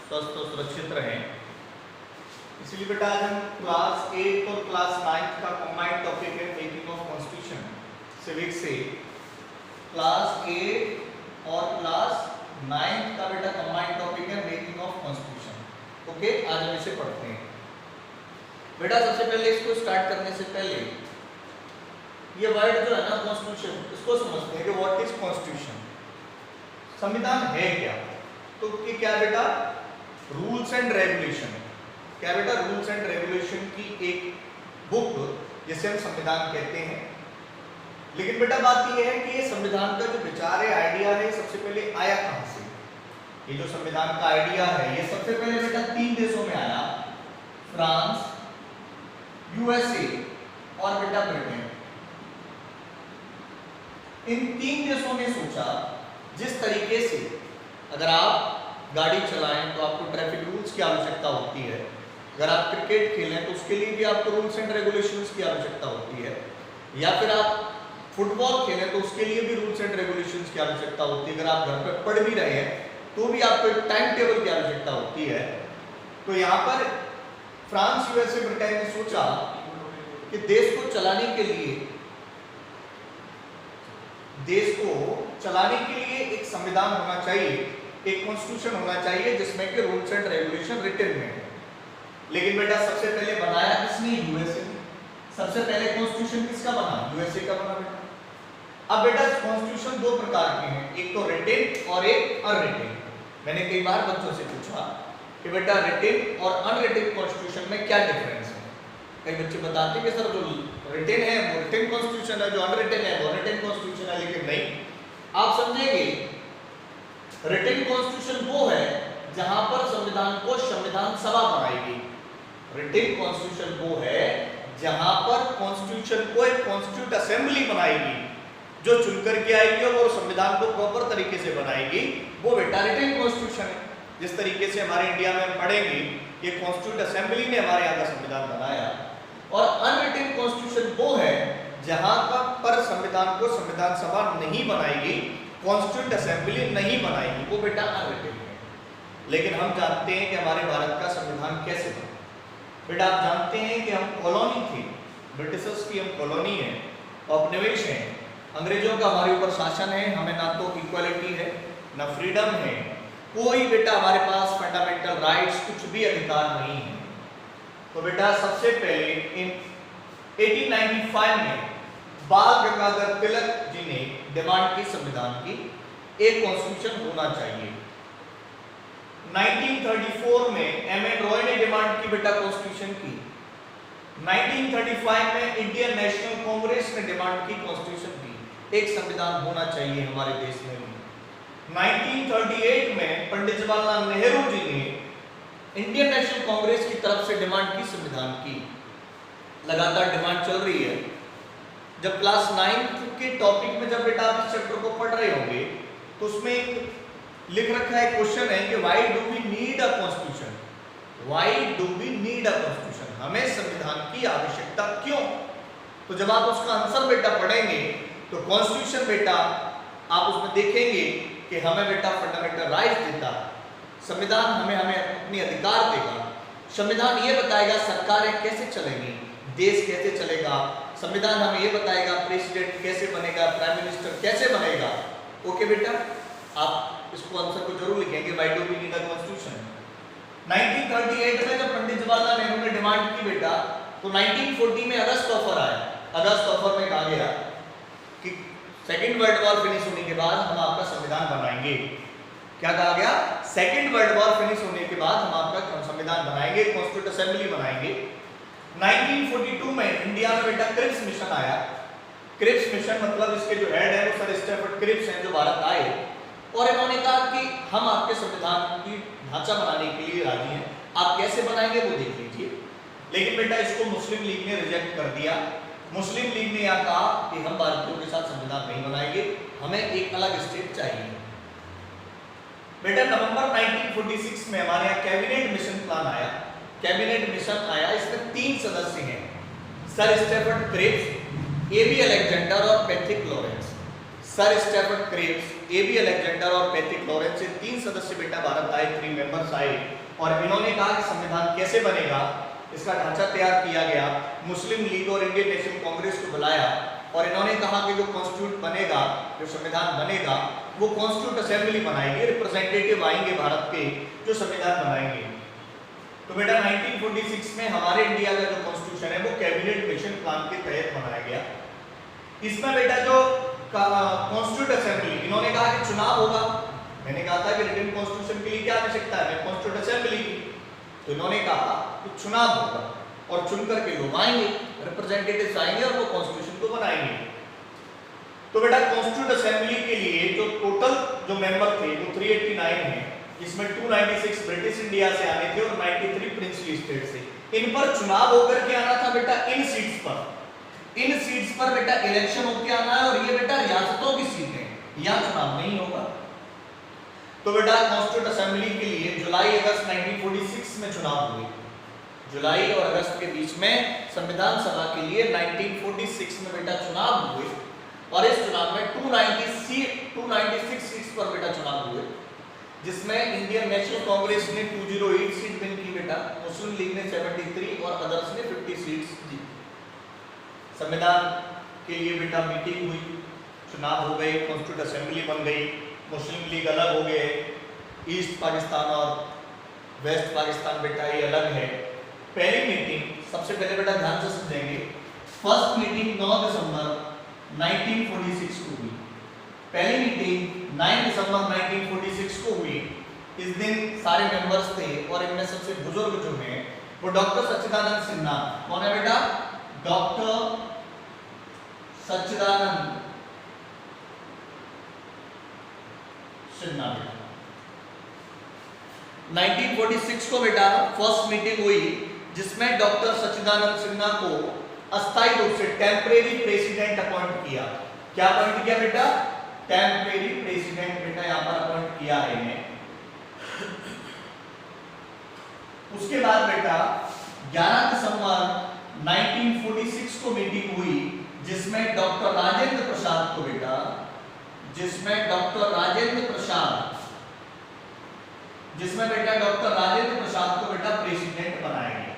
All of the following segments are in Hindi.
स्वस्थ और सुरक्षित रहें। इसलिए बेटा आज हम क्लास 8 और क्लास 9 का कंबाइंड टॉपिक है मेकिंग ऑफ कॉन्स्टिट्यूशन सिविक्स से क्लास 8 और क्लास 9 का बेटा कंबाइंड टॉपिक है मेकिंग ऑफ कॉन्स्टिट्यूशन। ओके, आज हम इसे पढ़ते हैं। बेटा सबसे पहले इसको स्टार्ट करने से पहले ये वर्ड जो है ना कॉन्स्टिट्यूशन, इसको समझते हैं कि व्हाट इज कॉन्स्टिट्यूशन, संविधान है क्या। तो ये क्या बेटा, रूल्स एंड रेगुलेशन है। क्या बेटा, रूल्स एंड रेगुलेशन की एक बुक जिसे हम संविधान कहते हैं। लेकिन बेटा बात यह है कि ये संविधान का जो विचार है, आइडिया है, सबसे पहले आया कहां से। ये जो संविधान का आइडिया है ये सबसे पहले बेटा 3 देशों में आया, फ्रांस, यूएसए और बेटा ब्रिटेन। इन 3 देशों ने सोचा जिस तरीके से अगर आप गाड़ी चलाएं तो आपको ट्रैफिक रूल्स की आवश्यकता होती है, अगर आप क्रिकेट खेलें तो उसके लिए भी आपको रूल्स एंड रेगुलेशंस की आवश्यकता होती है, या फिर आप फुटबॉल खेलें तो उसके लिए भी रूल्स एंड रेगुलेशंस की आवश्यकता होती है, अगर आप घर पर पढ़ भी रहे हैं तो भी आपको एक टाइम टेबल की आवश्यकता होती है। तो यहाँ पर फ्रांस, यूएसए, ब्रिटेन ने सोचा कि देश को चलाने के लिए एक संविधान होना चाहिए, एक कॉन्स्टिट्यूशन होना चाहिए जिसमें कि रूल्स एंड रेगुलेशन रिटन में है। लेकिन बेटा सबसे पहले बनाया किसने, यूएसए ने। सबसे पहले कॉन्स्टिट्यूशन किसका बना, यूएसए का बना बेटा। अब बेटा कॉन्स्टिट्यूशन 2 प्रकार के हैं, एक तो रिटन और एक अनरिटन। मैंने कई बार बच्चों से पूछा कि बेटा रिटन और अनरिटन कॉन्स्टिट्यूशन में क्या डिफरेंस है। कई बच्चे बताते हैं कि सर जो रिटन है वो रिटन कॉन्स्टिट्यूशन है, जो अनरिटन है वो अनरिटन कॉन्स्टिट्यूशन है। लेकिन नहीं, आप समझेंगे रिटन कॉन्स्टिट्यूशन वो है जहां पर संविधान को संविधान सभा बनाएगी। रिटन कॉन्स्टिट्यूशन वो है जहां पर कॉन्स्टिट्यूशन को एक कॉन्स्टिट्यूट असेंबली बनाएगी जो चुनकर के आएगी और संविधान को प्रॉपर तरीके से बनाएगी, वो बेटा रिटन कॉन्स्टिट्यूशन है। जिस तरीके से हमारे इंडिया में हम पढ़ेंगे ये कॉन्स्टिट्यूट असेंबली ने हमारे यहाँ का संविधान बनाया। और अनरिटन कॉन्स्टिट्यूशन वो है जहां पर संविधान को संविधान सभा नहीं बनाएगी, कॉन्स्टिट्यूट असेंबली नहीं बनाएगी, वो बेटा अनरिटन है। लेकिन हम जानते हैं कि हमारे भारत का संविधान कैसे बना। बेटा आप जानते हैं कि हम कॉलोनी थे, ब्रिटिशर्स की हम कॉलोनी है, उपनिवेश है, अंग्रेजों का हमारे ऊपर शासन है, हमें ना तो इक्वालिटी है ना फ्रीडम है, कोई बेटा हमारे पास फंडामेंटल राइट्स कुछ भी अधिकार नहीं है। तो बेटा सबसे पहले इन 1895 में बाल गंगाधर तिलक जी ने डिमांड की संविधान की एक कॉन्स्टिट्यूशन होना चाहिए। 1934 में एम.एन. रॉय ने डिमांड की बेटा कॉन्स्टिट्यूशन की। 1935 में इंडियन नेशनल कांग्रेस ने डिमांड की कॉन्स्टिट्यूशन की, एक संविधान होना चाहिए हमारे देश में भी। 1938 में पंडित जवाहरलाल नेहरू जी ने इंडियन नेशनल कांग्रेस की तरफ से डिमांड की संविधान की। लगातार डिमांड चल रही है। जब क्लास 9 के टॉपिक में जब बेटा आप इस चैप्टर को पढ़ रहे होंगे तो उसमें लिख रखा है, क्वेश्चन है कि why do we need a constitution, why do we need a constitution, हमें संविधान की आवश्यकता क्यों। तो जब आप उसका आंसर बेटा पढ़ेंगे तो कॉन्स्टिट्यूशन बेटा आप उसमें देखेंगे कि हमें बेटा फंडामेंटल राइट्स देता है, संविधान हमें अपनी अधिकार देगा, संविधान ये बताएगा सरकारें कैसे चलेंगी, देश कैसे चलेगा, संविधान हमें ये बताएगा प्रेसिडेंट कैसे बनेगा, प्राइम मिनिस्टर कैसे बनेगा। ओके बेटा, आप इसको आंसर को जरूर लिखेंगे, why do we need a constitution. 1938 में जब पंडित जवाहरलाल नेहरू ने डिमांड की बेटा तो 1940 में अगस्त ऑफर आया। अगस्त ऑफर में कहा गया कि सेकेंड वर्ल्ड वॉर फिनिश होने के बाद हम आपका संविधान बनाएंगे। क्या कहा गया, सेकेंड वर्ल्ड वॉर फिनिश होने के बाद हम आपका संविधान बनाएंगे, कॉन्स्टिट्यूट असेंबली बनाएंगे। 1942 में इंडिया में बेटा क्रिप्स मिशन आया। क्रिप्स मिशन मतलब इसके जो हेड है वो सर स्टैफर्ड क्रिप्स हैं जो भारत आए और इन्होंने कहा कि हम आपके संविधान की ढांचा बनाने के लिए राजी हैं, आप कैसे बनाएंगे वो देख लीजिए। लेकिन बेटा इसको मुस्लिम लीग ने रिजेक्ट कर दिया। मुस्लिम लीग ने यह कहा कि हम भारतीयों के साथ संविधान नहीं बनाएंगे, हमें एक अलग स्टेट चाहिए। बेटा नवंबर 1946 में हमारे यहाँ कैबिनेट मिशन प्लान आया। कैबिनेट मिशन आया, इसमें 3 सदस्य हैं, sir Stafford Cripps, A B. Alexander और Patrick Lawrence. Sir Stafford Cripps, A B Alexander और पैट्रिक लॉरेंस, से 3 सदस्य बेटा भारत आए, 3 मेंबर्स आए और इन्होंने कहा कि संविधान कैसे बनेगा, इसका ढांचा तैयार किया गया। मुस्लिम लीग और इंडियन नेशनल कांग्रेस को बुलाया और इन्होंने कहा कि जो कॉन्स्टिट्यूट बनेगा, जो संविधान बनेगा, वो कॉन्स्टिट्यूट असेंबली बनाएगी, रिप्रेजेंटेटिव आएंगे भारत के जो संविधान बनाएंगे। तो बेटा 1946 में हमारे इंडिया का जो कॉन्स्टिट्यूशन है वो कैबिनेट मिशन प्लान के तहत बनाया गया। इसमें बेटा जो कॉन्स्टिट्यूट असेंबली, इन्होंने कहा कि चुनाव होगा। मैंने कहा था कि रिटन कॉन्स्टिट्यूशन के लिए क्या आवश्यकता है, कॉन्स्टिट्यूट असेंबली की। तो इन्होंने कहा कि चुनाव होगा और चुन करके लोग आएंगे, रिप्रेजेंटेटिव्स आएंगे और वो कॉन्स्टिट्यूशन को बनाएंगे। तो बेटा कॉन्स्टिट्यूट असेंबली के लिए जो टोटल जो मेंबर थे वो 389 हैं, जिसमें 296 ब्रिटिश इंडिया से आने थे और 93 प्रिंसली स्टेट से। इन पर चुनाव होकर के आना था बेटा, इन सीट्स पर। इन सीट्स पर बेटा इलेक्शन होके आना है और ये बेटा रियासतों की सीट है, यहाँ चुनाव नहीं होगा। तो बेटा कॉन्स्टिट्यूट असेंबली के लिए जुलाई अगस्त 1946 में चुनाव हुए। जुलाई और अगस्त के बीच में संविधान सभा के लिए 1946 में बेटा चुनाव हुए और इस चुनाव में 296 सीट्स पर बेटा चुनाव हुए, जिसमें इंडियन नेशनल कांग्रेस ने 208 सीट विन की बेटा, मुस्लिम लीग ने 73 और अदर्स ने 50 सीट्स जीती। संविधान के लिए बेटा मीटिंग हुई, चुनाव हो गए, कॉन्स्टिट्यूट असेंबली बन गई, मुस्लिम लीग अलग हो गए, ईस्ट पाकिस्तान और वेस्ट पाकिस्तान बेटा ये अलग है। पहली मीटिंग सबसे पहले बेटा ध्यान से समझेंगे, फर्स्ट मीटिंग 9 दिसंबर 1946 को हुई। पहली मीटिंग 9 दिसंबर 1946 को हुई। इस दिन सारे मेंबर्स थे और इनमें सबसे बुजुर्ग जो हैं वो डॉक्टर सच्चिदानंद सिन्हा। कौन है बेटा? डॉक्टर सच्चिदानंद सिन्हा। 1946 को बेटा फर्स्ट मीटिंग हुई, जिसमें डॉक्टर सच्चिदानंद सिन्हा को अस्थायी रूप से टेम्परेरी प्रेसिडेंट अपॉइंट किया। क्या अपॉइंट किया बेटा? टेम्परेरी प्रेसिडेंट बेटा यहां पर अपॉइंट किया है इन्हें। उसके बाद बेटा 11 दिसंबर 1946 को मीटिंग हुई, जिसमें डॉक्टर राजेंद्र प्रसाद को बेटा, जिसमें डॉक्टर राजेंद्र प्रसाद को बेटा प्रेसिडेंट बनाया गया।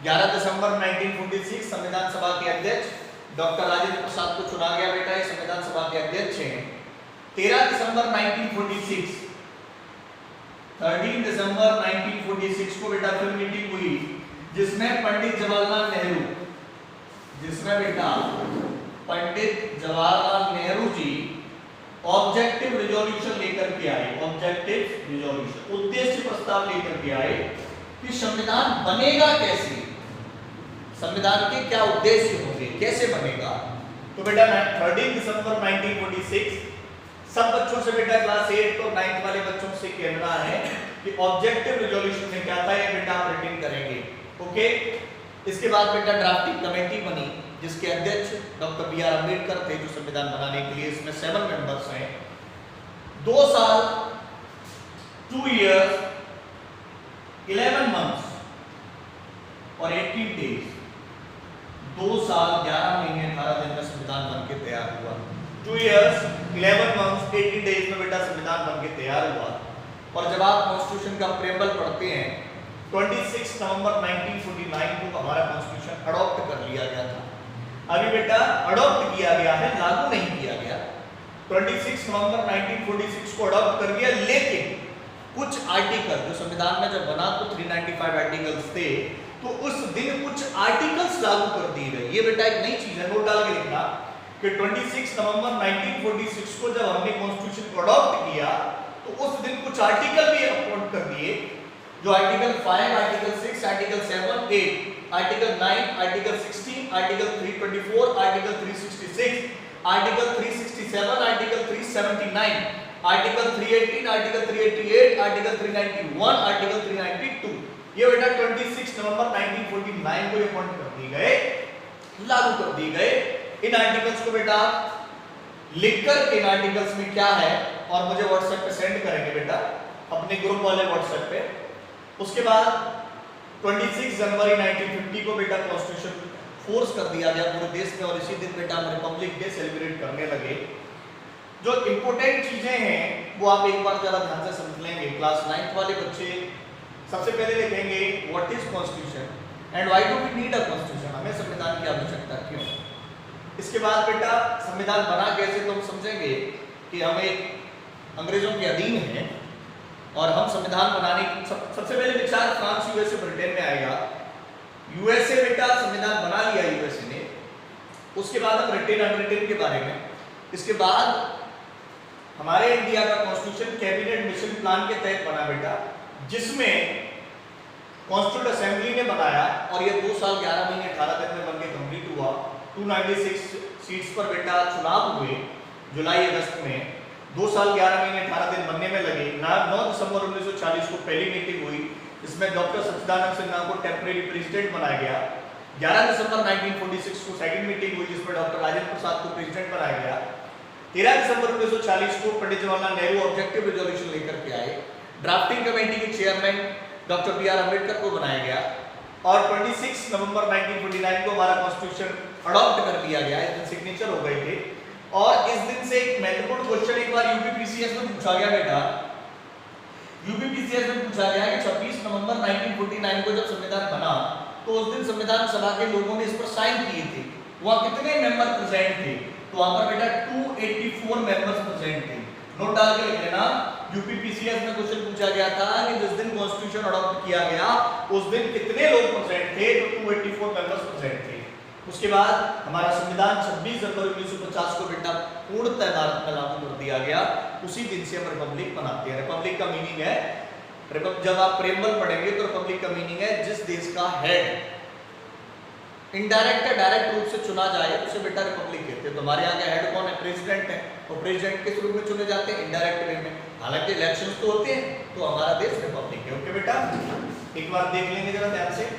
11 दिसंबर 1946 संविधान सभा के अध्यक्ष डॉक्टर राजेंद्र प्रसाद को चुना गया बेटा, ये संविधान सभा के अध्यक्ष हैं। 13 दिसंबर 1946 को बेटा फिर मीटिंग हुई, जिसमें पंडित जवाहरलाल नेहरू जी ऑब्जेक्टिव रिजोल्यूशन लेकर के आए। ऑब्जेक्टिव रिजोल्यूशन, उद्देश्य प्रस्ताव लेकर के आए कि संविधान बनेगा कैसे, संविधान के क्या उद्देश्य होंगे, कैसे बनेगा। तो बेटा 13 दिसंबर 1946 सब बच्चों से बेटा क्लास 8 और 9 वाले बच्चों से कहना है कि ऑब्जेक्टिव रिजोल्यूशन में क्या था ये बेटा आप रिटर्न करेंगे। ओके, इसके बाद बेटा ड्राफ्टिंग कमेटी बनी, जिसके अध्यक्ष डॉक्टर बी आर अम्बेडकर थे, जो संविधान बनाने के लिए। इसमें 7 मेंबर्स हैं। 2 साल 2 इयर्स 11 मंथ्स और 18 डेज, 2 साल 11 महीने 18 दिन में संविधान बन के तैयार हुआ। 2 इयर्स 11 मंथ्स 18 डेज में बेटा संविधान बन के तैयार हुआ। और जब आप कॉन्स्टिट्यूशन का प्रेम्बल पढ़ते हैं, 26 नवंबर 1949 को हमारा कॉन्स्टिट्यूशन अडॉप्ट कर लिया गया था। अभी बेटा अडॉप्ट किया गया है, लागू नहीं किया गया। 26 नवंबर 1946 को अडॉप्ट कर दिया, लेकिन कुछ आर्टिकल जो संविधान में जब बना तो 395 आर्टिकल्स थे, तो उस दिन कुछ आर्टिकल्स लागू कर दिए गए। ये बेटा एक नई चीज है, नोट डाल के लिखना कि 26 नवंबर 1946 को जब हमने कॉन्स्टिट्यूशन को अडॉप्ट किया तो उस दिन कुछ आर्टिकल भी अपॉइंट कर दिए, जो article 5, article 6, article 7, 8, article 9, article 16, article 324, article 366, article 367, article 379, article 318, article 388, article 391, article 392। ये बेटा 26 नवंबर 1949 को अपॉइंट कर दिए गए, लागू कर दिए गए। इन आर्टिकल्स को बेटा लिख कर इन आर्टिकल्स में क्या है और मुझे व्हाट्सएप पे सेंड करेंगे बेटा, अपने ग्रुप वाले व्हाट्सएप पे। उसके बाद 26 जनवरी 1950 को बेटा कॉन्स्टिट्यूशन फोर्स कर दिया गया पूरे देश में, और इसी दिन बेटा हम रिपब्लिक डे सेलिब्रेट करने लगे। जो इंपॉर्टेंट चीजें हैं वो आप एक बार जरा ध्यान से समझ लेंगे। क्लास 9th वाले बच्चे सबसे पहले लिखेंगे what is constitution and why do we need a constitution, हमें संविधान की आवश्यकता क्यों। इसके बाद बेटा संविधान बना कैसे, तो हम समझेंगे कि हम एक अंग्रेजों के अधीन हैं और हम संविधान बनाने की सबसे पहले विचार फ्रांस, यूएसए, ब्रिटेन में आएगा। यूएसए बेटा संविधान बना लिया यूएसए ने, उसके बाद हम रिटेन अनरिटेन के बारे में, इसके बाद हमारे इंडिया का कॉन्स्टिट्यूशन कैबिनेट मिशन प्लान के तहत बना बेटा, जिसमें कॉन्स्टिट्यूंट असेंबली ने बनाया और ये 2 साल 11 महीने 18 दिन में बनके कंप्लीट हुआ। 296 सीट्स पर बेटा चुनाव हुए जुलाई अगस्त में, 2 साल 11 महीने 18 दिन बनने में लगे। 9 दिसंबर 1940 को पहली मीटिंग हुई, इसमें डॉक्टर सच्चिदानंद सिन्हा को टेम्परेरी प्रेसिडेंट बनाया गया। 11 दिसंबर 1946 को सेकंड मीटिंग हुई, जिसमें डॉक्टर राजेंद्र प्रसाद को प्रेसिडेंट बनाया गया। 13 दिसंबर 1940 को पंडित जवाहरलाल नेहरू ऑब्जेक्टिव रिजोल्यूशन लेकर के आए। ड्राफ्टिंग कमेटी के chairman doctor B R Ambedkar को बनाया गया और 26 नवंबर 1949 को हमारा कॉन्स्टिट्यूशन अडॉप्ट कर लिया गया। इस दिन सिग्नेचर हो गए थे। और इस दिन से एक महत्वपूर्ण क्वेश्चन एक बार यूपीपीसीएस में पूछा गया बेटा, यूपीपीसीएस में पूछा गया कि 26 नवंबर 1949 को जब संविधान बना तो उस दिन संविधान सभा के लोगों ने इस पर साइन किए थे, वहां कितने मेंबर प्रेजेंट थे, तो वहां पर बेटा 284 मेंबर्स प्रेजेंट थे। नोट डाल के लिख लेना, यूपीपीसीएस में क्वेश्चन पूछा गया था कि जिस दिन कॉन्स्टिट्यूशन अडॉप्ट किया गया उस दिन कितने लोग प्रेजेंट थे, तो 284 मेंबर्स प्रेजेंट थे। उसके बाद हमारा संविधान 26 जनवरी 1950 को बेटा पूर्णतः भारत में लागू कर दिया गया। उसी दिन से हम रिपब्लिक मनाते हैं। रिपब्लिक का मीनिंग है, जब आप प्रेमबल पढ़ेंगे तो रिपब्लिक का मीनिंग है जिस देश का हेड इनडायरेक्ट या डायरेक्ट रूप से चुना जाए उसे बेटा रिपब्लिक कहते हैं। तो हमारे यहाँ का हेड कौन है, प्रेसिडेंट है, और प्रेसिडेंट किस रूप में चुने जाते हैं, इनडायरेक्ट वे में। हालांकि इलेक्शंस तो होते हैं, तो हमारा देश रिपब्लिक है। ओके बेटा, एक बार देख लेंगे जरा ध्यान से।